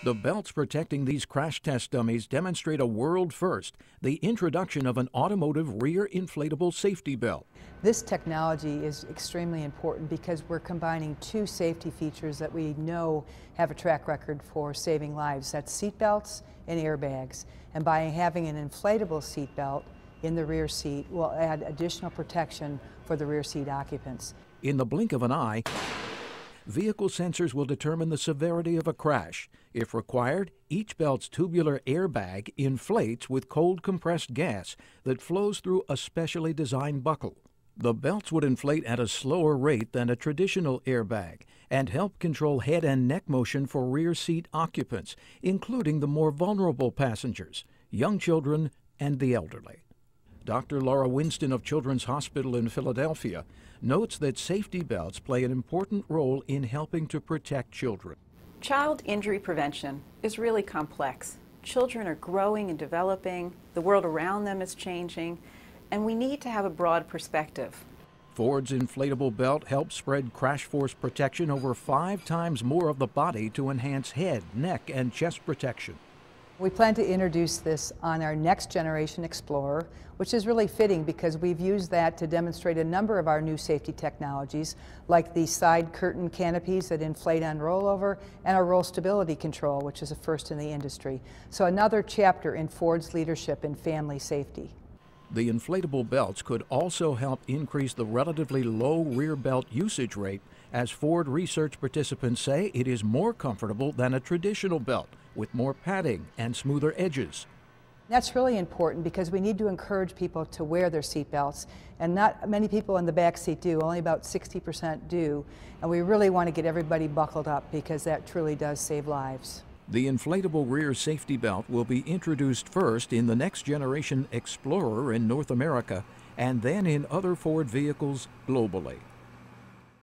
The belts protecting these crash test dummies demonstrate a world first, the introduction of an automotive rear inflatable safety belt. This technology is extremely important because we're combining two safety features that we know have a track record for saving lives. That's seat belts and airbags. And by having an inflatable seat belt in the rear seat, we'll add additional protection for the rear seat occupants. In the blink of an eye, vehicle sensors will determine the severity of a crash. If required, each belt's tubular airbag inflates with cold compressed gas that flows through a specially designed buckle. The belts would inflate at a slower rate than a traditional airbag and help control head and neck motion for rear seat occupants, including the more vulnerable passengers, young children, and the elderly. Dr. Laura Winston of Children's Hospital in Philadelphia notes that safety belts play an important role in helping to protect children. Child injury prevention is really complex. Children are growing and developing, the world around them is changing, and we need to have a broad perspective. Ford's inflatable belt helps spread crash force protection over 5 times more of the body to enhance head, neck, and chest protection. We plan to introduce this on our next generation Explorer, which is really fitting because we've used that to demonstrate a number of our new safety technologies, like the side curtain canopies that inflate on rollover and our roll stability control, which is a first in the industry. So another chapter in Ford's leadership in family safety. The inflatable belts could also help increase the relatively low rear belt usage rate, as Ford research participants say it is more comfortable than a traditional belt, with more padding and smoother edges. That's really important because we need to encourage people to wear their seat belts, and not many people in the back seat do, only about 60% do, and we really want to get everybody buckled up because that truly does save lives. The inflatable rear safety belt will be introduced first in the next generation Explorer in North America and then in other Ford vehicles globally.